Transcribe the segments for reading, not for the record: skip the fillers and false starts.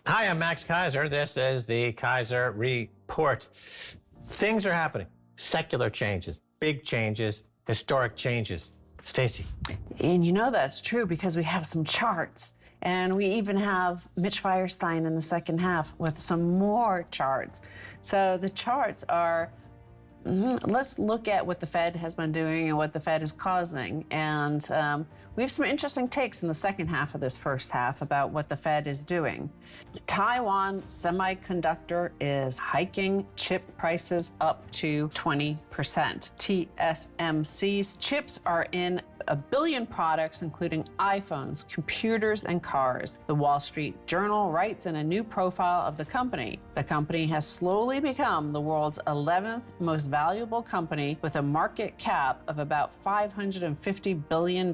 Hi, I'm Max Keiser. This is the Keiser Report. Things are happening. Secular changes, big changes, historic changes. Stacy. And you know that's true because we have some charts. And we even have Mitch Firestein in the second half with some more charts. So the charts are, let's look at what the Fed has been doing and what the Fed is causing. And we have some interesting takes in the second half of this first half about what the Fed is doing. Taiwan Semiconductor is hiking chip prices up to 20%. TSMC's chips are in 1 billion products, including iPhones, computers, and cars. The Wall Street Journal writes in a new profile of the company. The company has slowly become the world's 11th most valuable company with a market cap of about $550 billion.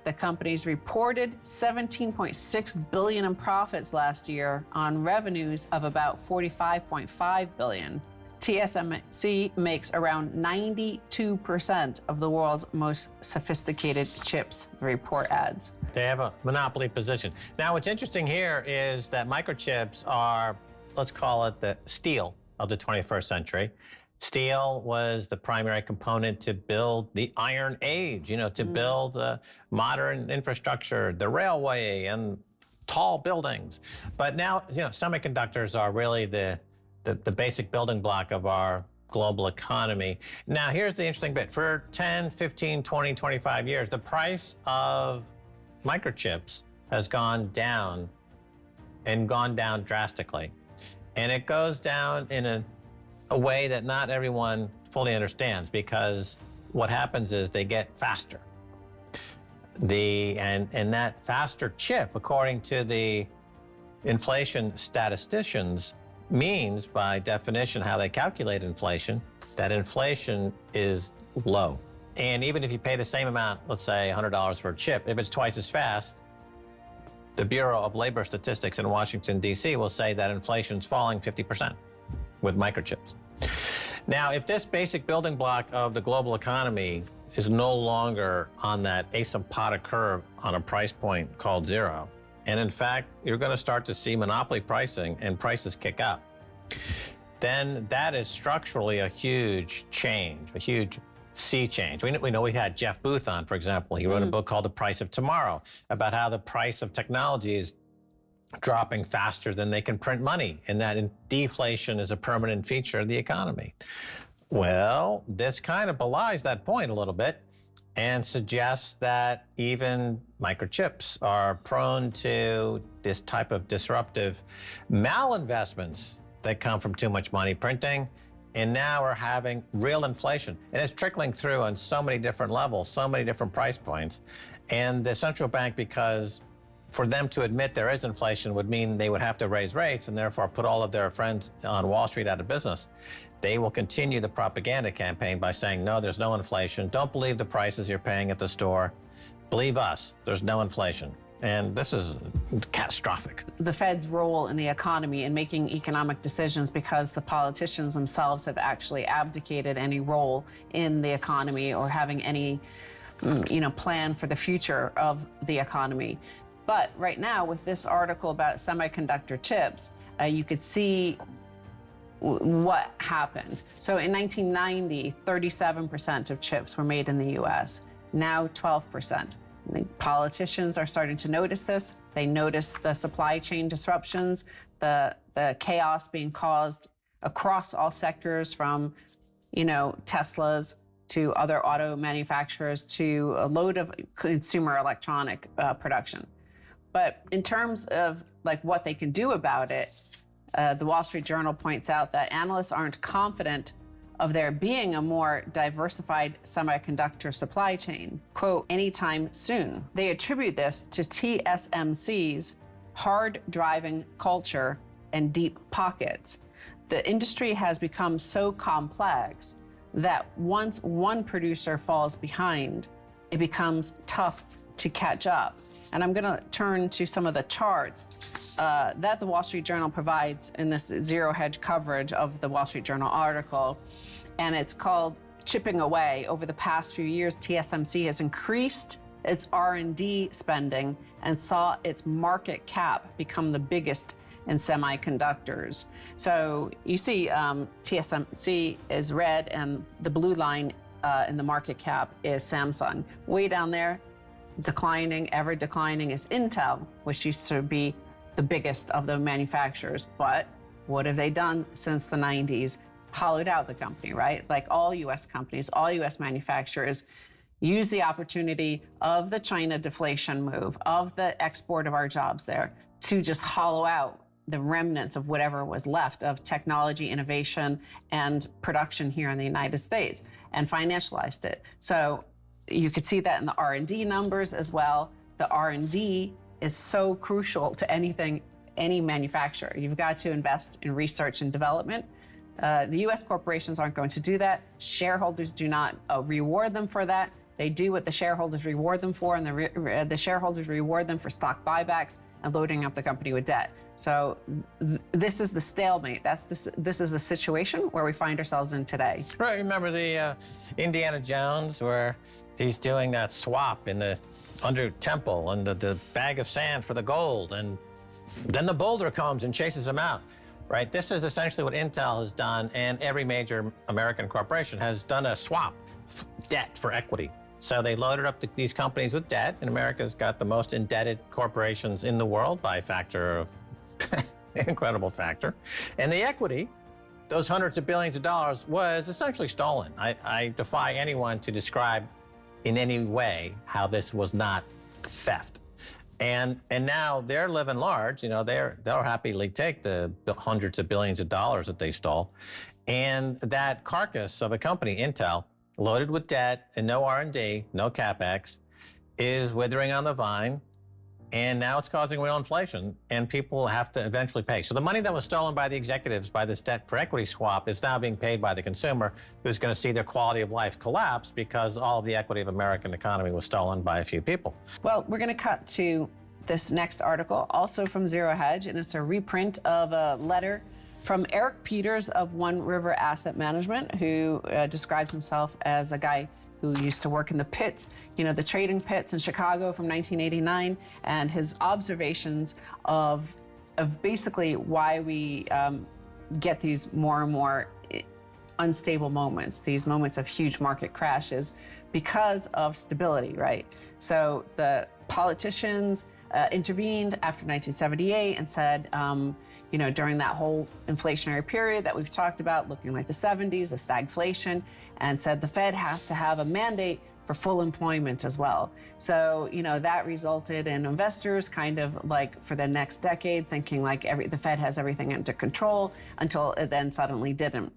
The company's reported $17.6 billion in profits last year on revenues of about $45.5 billion. TSMC makes around 92% of the world's most sophisticated chips, the report adds. They have a monopoly position. Now, what's interesting here is that microchips are, let's call it the steel of the 21st century. Steel was the primary component to build the Iron Age, to build modern infrastructure, the railway and tall buildings. But now, semiconductors are really the basic building block of our global economy. Now, here's the interesting bit. For 10, 15, 20, 25 years, the price of microchips has gone down and gone down drastically. And it goes down in a way that not everyone fully understands, because what happens is they get faster. And that faster chip, according to the inflation statisticians, means by definition how they calculate inflation, that inflation is low. And even if you pay the same amount, let's say $100 for a chip, if it's twice as fast, the Bureau of Labor Statistics in Washington, D.C. will say that inflation's falling 50% with microchips. Now, if this basic building block of the global economy is no longer on that asymptotic curve on a price point called zero, and in fact, you're going to start to see monopoly pricing and prices kick up, then that is structurally a huge change, a huge sea change. We know we had Jeff Booth on, for example. He wrote a book called The Price of Tomorrow about how the price of technology is dropping faster than they can print money, and that deflation is a permanent feature of the economy. Well, this kind of belies that point a little bit, and suggests that even microchips are prone to this type of disruptive malinvestments that come from too much money printing, and now we're having real inflation. And it's trickling through on so many different levels, so many different price points. And the central bank, because for them to admit there is inflation would mean they would have to raise rates and therefore put all of their friends on Wall Street out of business. They will continue the propaganda campaign by saying, no, there's no inflation. Don't believe the prices you're paying at the store. Believe us, there's no inflation. And this is catastrophic. The Fed's role in the economy and making economic decisions, because the politicians themselves have actually abdicated any role in the economy or having any, plan for the future of the economy. But right now, with this article about semiconductor chips, you could see what happened. So in 1990, 37% of chips were made in the US, now 12%. Politicians are starting to notice this. They notice the supply chain disruptions, the chaos being caused across all sectors, from, Teslas to other auto manufacturers to a load of consumer electronic production. But in terms of what they can do about it, the Wall Street Journal points out that analysts aren't confident of there being a more diversified semiconductor supply chain, quote, anytime soon. They attribute this to TSMC's hard driving culture and deep pockets. The industry has become so complex that once one producer falls behind, it becomes tough to catch up. And I'm going to turn to some of the charts that the Wall Street Journal provides in this zero hedge coverage of the Wall Street Journal article. And it's called Chipping Away. Over the past few years, TSMC has increased its R&D spending and saw its market cap become the biggest in semiconductors. So you see TSMC is red, and the blue line in the market cap is Samsung. Way down there, declining, ever declining, is Intel, which used to be the biggest of the manufacturers. But what have they done since the 90s? Hollowed out the company, right? Like all US companies, all US manufacturers use the opportunity of the China deflation move, of the export of our jobs there, to just hollow out the remnants of whatever was left of technology, innovation, and production here in the United States, and financialized it. So you could see that in the R&D numbers as well. The R&D is so crucial to anything, any manufacturer. You've got to invest in research and development. The US corporations aren't going to do that. Shareholders do not reward them for that. They do what the shareholders reward them for, and the shareholders reward them for stock buybacks and loading up the company with debt. So this is the stalemate. This is the situation where we find ourselves in today. Right, remember the Indiana Jones where he's doing that swap in the under temple and the bag of sand for the gold, and then the boulder comes and chases him out. Right, this is essentially what Intel has done, and every major American corporation has done a swap, debt for equity. So they loaded up these companies with debt, and America's got the most indebted corporations in the world by a factor of, an incredible factor. And the equity, those hundreds of billions of dollars, was essentially stolen. I defy anyone to describe in any way how this was not theft. And now they're living large. You know, they'll happily take the hundreds of billions of dollars that they stole. And that carcass of a company, Intel, loaded with debt and no R&D, no CapEx, is withering on the vine. And now it's causing real inflation, and people have to eventually pay. So the money that was stolen by the executives by this debt for equity swap is now being paid by the consumer, who's going to see their quality of life collapse because all of the equity of American economy was stolen by a few people. Well, we're going to cut to this next article, also from Zero Hedge, and it's a reprint of a letter from Eric Peters of One River Asset Management, who describes himself as a guy who used to work in the pits, you know, the trading pits in Chicago from 1989, and his observations of basically why we get these more and more unstable moments, these moments of huge market crashes because of stability, right? So the politicians intervened after 1978 and said, you know, during that whole inflationary period that we've talked about, looking like the 70s, the stagflation, and said the Fed has to have a mandate for full employment as well. So, you know, that resulted in investors kind of like for the next decade thinking like the Fed has everything under control, until it then suddenly didn't.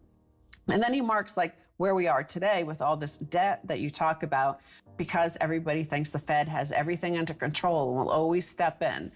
And then he marks like where we are today with all this debt that you talk about, because everybody thinks the Fed has everything under control and will always step in.